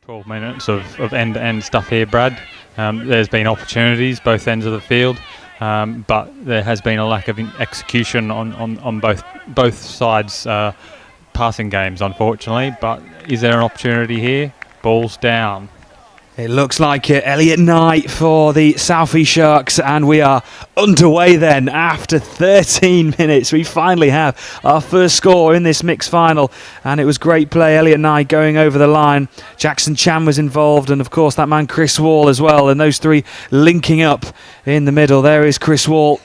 12 minutes of end-to-end stuff here, Brad. There's been opportunities both ends of the field, but there has been a lack of execution on both sides passing games, unfortunately. But is there an opportunity here? Ball's down. It looks like it. Elliot Knight for the South East Sharks, and we are underway then. After 13 minutes, we finally have our first score in this mixed final, and it was great play. Elliot Knight going over the line. Jackson Chan was involved, and of course that man Chris Wall as well, and those three linking up in the middle. There is Chris Wall.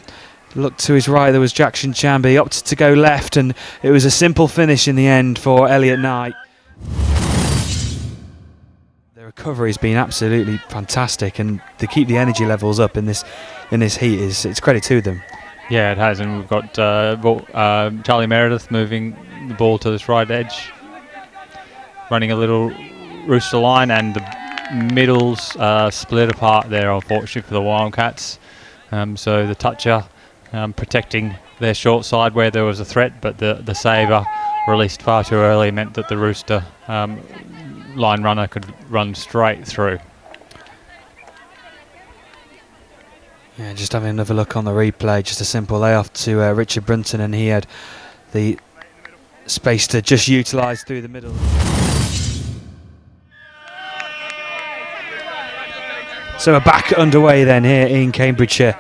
Look to his right, there was Jackson Chan, but he opted to go left, and it was a simple finish in the end for Elliot Knight. The recovery has been absolutely fantastic, and to keep the energy levels up in this heat it's credit to them. Yeah, it has, and we've got Charlie Meredith moving the ball to this right edge, running a little rooster line, and the middles split apart there, unfortunately for the Wildcats. So the toucher protecting their short side where there was a threat, but the saver released far too early meant that the rooster line runner could run straight through. Yeah, just having another look on the replay, just a simple layoff to Richard Brunton, and he had the space to just utilise through the middle. So we're back underway then here in Cambridgeshire.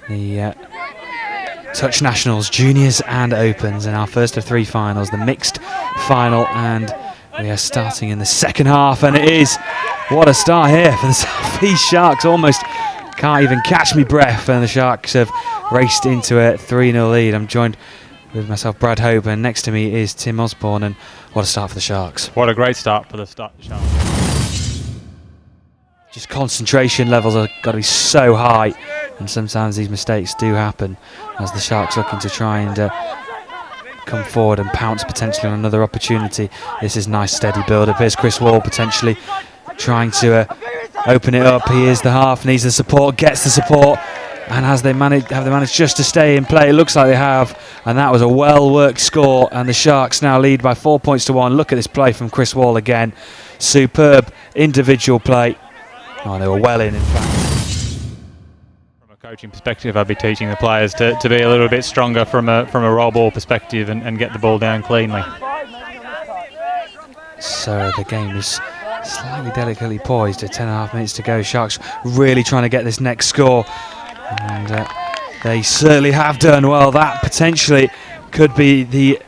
The Touch Nationals, Juniors and Opens, and our first of three finals, the mixed final, and we are starting in the second half, and it is, what a start here for the South East Sharks. Almost can't even catch me breath, and the Sharks have raced into a 3-0 lead. I'm joined with myself, Brad Hope, and next to me is Tim Osborne, and what a start for the Sharks. What a great start for the Sharks. Just concentration levels have got to be so high, and sometimes these mistakes do happen as the Sharks looking to try and come forward and pounce potentially on another opportunity. This is nice steady build up. Here's Chris Wall potentially trying to open it up. He is the half, needs the support, gets the support, and have they managed just to stay in play? It looks like they have, and that was a well worked score, and the Sharks now lead by 4 points to 1. Look at this play from Chris Wall again. Superb individual play. Oh, they were well in fact. Coaching perspective, I'd be teaching the players to be a little bit stronger from a roll ball perspective and get the ball down cleanly. So the game is slightly delicately poised at 10.5 minutes to go. Sharks really trying to get this next score, and they certainly have done well. That potentially could be the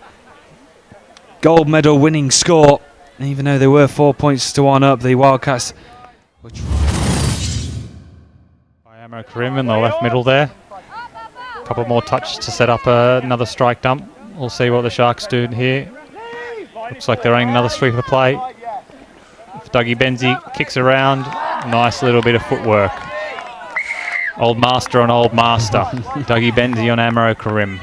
gold medal winning score, even though they were 4 points to 1 up. The Wildcats were Karim in the left middle there. A couple more touches to set up another strike dump. We'll see what the Sharks do here. Looks like they're running another sweeper play. If Dougie Benzie kicks around, nice little bit of footwork. Old master on old master. Dougie Benzie on Amaro Karim.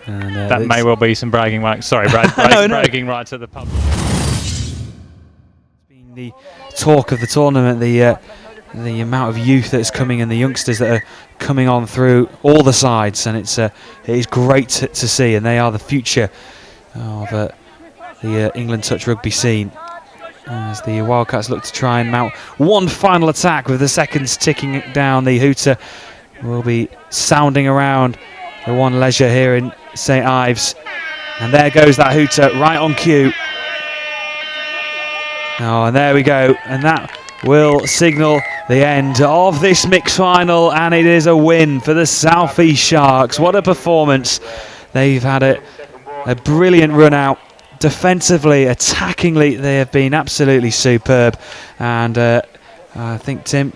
And, that may well be some bragging rights. Sorry, bragging rights at the pub. It's been the talk of the tournament, the amount of youth that's coming and the youngsters that are coming on through all the sides, and it is great to see, and they are the future of the England touch rugby scene, as the Wildcats look to try and mount one final attack with the seconds ticking down. The hooter will be sounding around the One Leisure here in St Ives, and there goes that hooter right on cue. Oh, and there we go, and that will signal the end of this mixed final, and it is a win for the South East Sharks. What a performance. They've had a brilliant run out. Defensively, attackingly, they have been absolutely superb, and I think Tim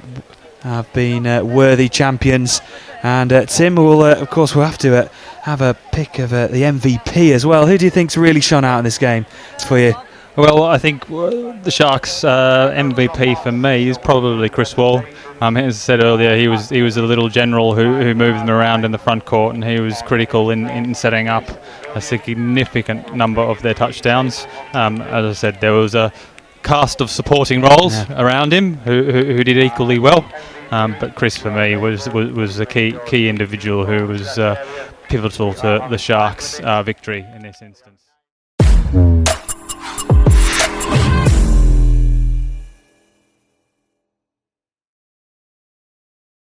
have been worthy champions. And Tim will, of course, we'll have to have a pick of the MVP as well. Who do you think's really shone out in this game for you? Well, I think the Sharks' MVP for me is probably Chris Wall. As I said earlier, he was a little general who moved them around in the front court, and he was critical in setting up a significant number of their touchdowns. As I said, there was a cast of supporting roles around him who did equally well, but Chris for me was a key individual who was pivotal to the Sharks' victory in this instance.